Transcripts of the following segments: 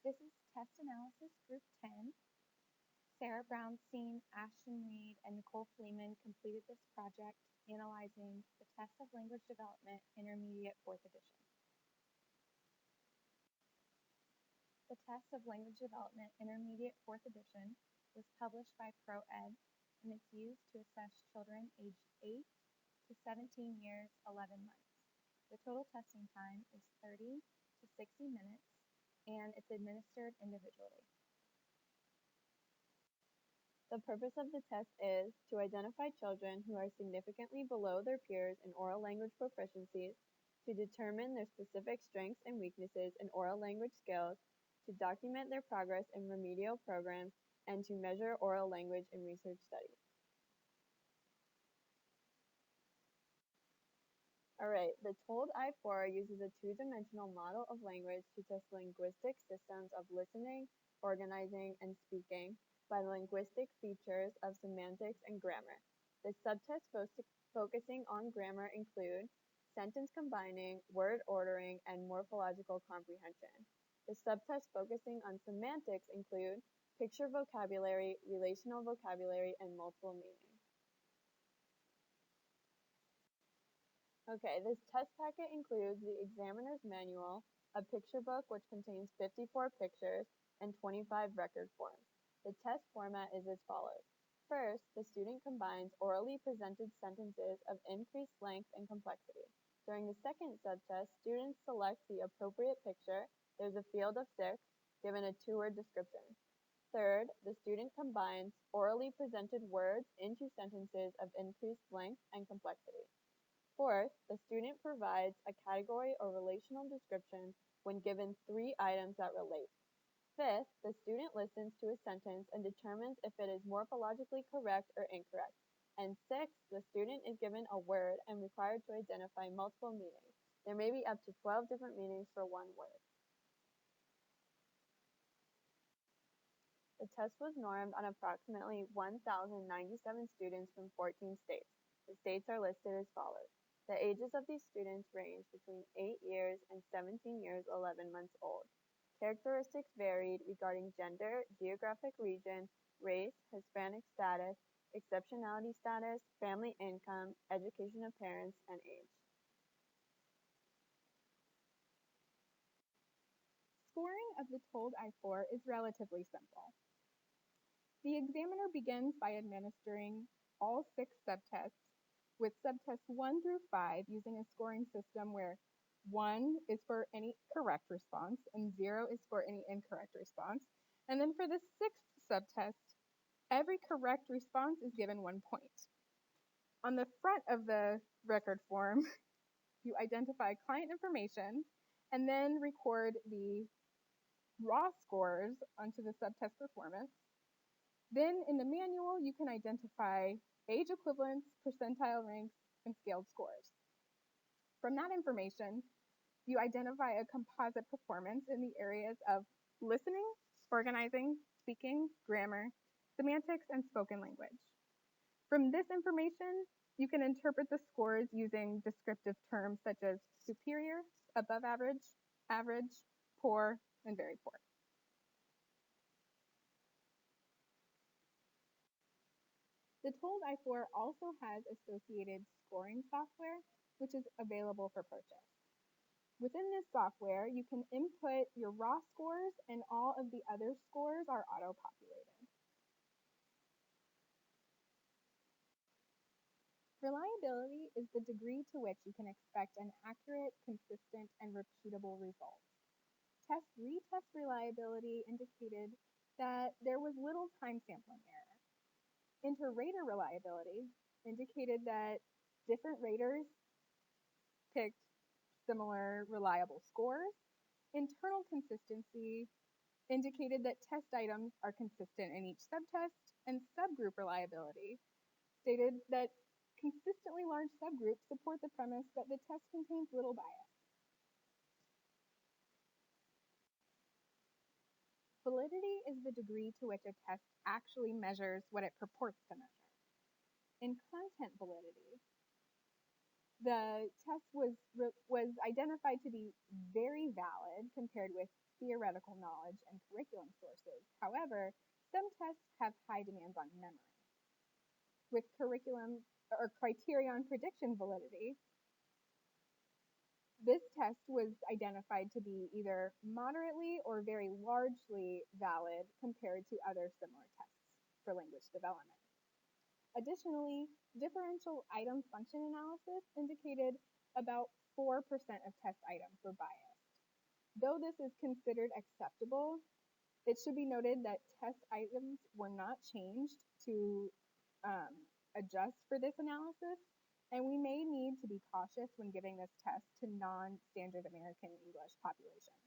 This is Test Analysis Group 10. Sara, Brownstein, Ashton, Reid, and Nicole Fliehman completed this project analyzing the Test of Language Development Intermediate 4th Edition. The Test of Language Development Intermediate 4th Edition was published by ProEd, and it's used to assess children aged 8 to 17 years, 11 months. The total testing time is 30 to 60 minutes, and it's administered individually. The purpose of the test is to identify children who are significantly below their peers in oral language proficiencies, to determine their specific strengths and weaknesses in oral language skills, to document their progress in remedial programs, and to measure oral language in research studies. Alright, the TOLD I-4 uses a two-dimensional model of language to test linguistic systems of listening, organizing, and speaking by the linguistic features of semantics and grammar. The subtests focusing on grammar include sentence combining, word ordering, and morphological comprehension. The subtests focusing on semantics include picture vocabulary, relational vocabulary, and multiple meaning. Okay, this test packet includes the examiner's manual, a picture book which contains 54 pictures, and 25 record forms. The test format is as follows. First, the student combines orally presented sentences of increased length and complexity. During the second subtest, students select the appropriate picture. There's a field of 6, given a 2-word description. Third, the student combines orally presented words into sentences of increased length and complexity. Fourth, the student provides a category or relational description when given 3 items that relate. Fifth, the student listens to a sentence and determines if it is morphologically correct or incorrect. And sixth, the student is given a word and required to identify multiple meanings. There may be up to 12 different meanings for one word. The test was normed on approximately 1,097 students from 14 states. The states are listed as follows. The ages of these students range between 8 years and 17 years, 11 months old. Characteristics varied regarding gender, geographic region, race, Hispanic status, exceptionality status, family income, education of parents, and age. Scoring of the TOLD I-4 is relatively simple. The examiner begins by administering all 6 subtests, with subtests 1 through 5 using a scoring system where 1 is for any correct response and 0 is for any incorrect response. And then for the 6th subtest, every correct response is given 1 point. On the front of the record form, you identify client information and then record the raw scores onto the subtest performance. Then in the manual, you can identify age equivalents, percentile ranks, and scaled scores. From that information, you identify a composite performance in the areas of listening, organizing, speaking, grammar, semantics, and spoken language. From this information, you can interpret the scores using descriptive terms such as superior, above average, poor, and very poor. The TOLD I-4 also has associated scoring software, which is available for purchase. Within this software, you can input your raw scores, and all of the other scores are auto-populated. Reliability is the degree to which you can expect an accurate, consistent, and repeatable result. Test-retest reliability indicated that there was little time sampling error. Inter-rater reliability indicated that different raters picked similar reliable scores. Internal consistency indicated that test items are consistent in each subtest, and subgroup reliability stated that consistently large subgroups support the premise that the test contains little bias. Validity is the degree to which a test actually measures what it purports to measure. In content validity, The test was identified to be very valid compared with theoretical knowledge and curriculum sources. However, some tests have high demands on memory. With curriculum or criterion prediction validity, this test was identified to be either moderately or very largely valid compared to other similar tests for language development. Additionally, differential item function analysis indicated about 4% of test items were biased. Though this is considered acceptable, it should be noted that test items were not changed to adjust for this analysis, and we may need to be cautious when giving this test to non-standard American English populations.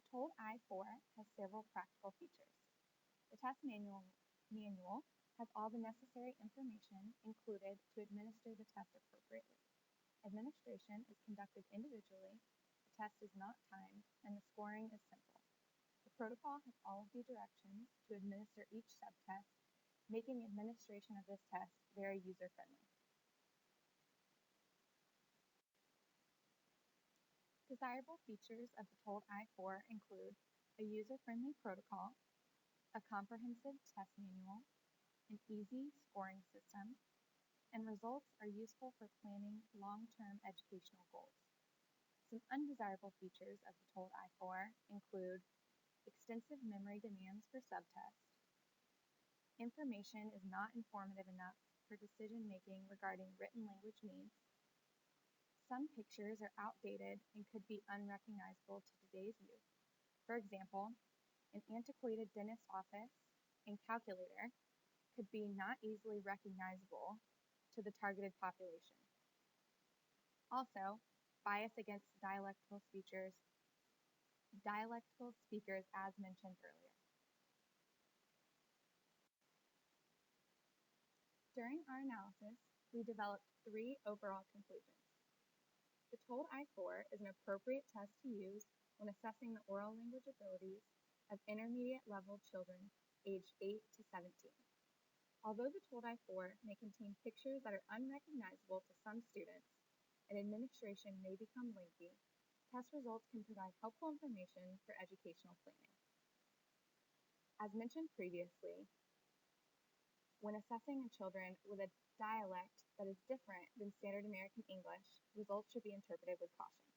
The TOLD I-4 has several practical features. The test manual has all the necessary information included to administer the test appropriately. Administration is conducted individually, the test is not timed, and the scoring is simple. The protocol has all of the directions to administer each subtest, making administration of this test very user-friendly. Desirable features of the TOLD I-4 include a user-friendly protocol, a comprehensive test manual, an easy scoring system, and results are useful for planning long-term educational goals. Some undesirable features of the TOLD I-4 include extensive memory demands for subtests. Information is not informative enough for decision-making regarding written language needs. Some pictures are outdated and could be unrecognizable to today's youth. For example, an antiquated dentist's office and calculator could be not easily recognizable to the targeted population. Also, bias against dialectical speakers as mentioned earlier. During our analysis, we developed 3 overall conclusions. The TOLD I-4 is an appropriate test to use when assessing the oral language abilities of intermediate level children aged 8 to 17. Although the TOLD I-4 may contain pictures that are unrecognizable to some students and administration may become lengthy, test results can provide helpful information for educational planning. As mentioned previously, when assessing children with a dialect that is different than standard American English, results should be interpreted with caution.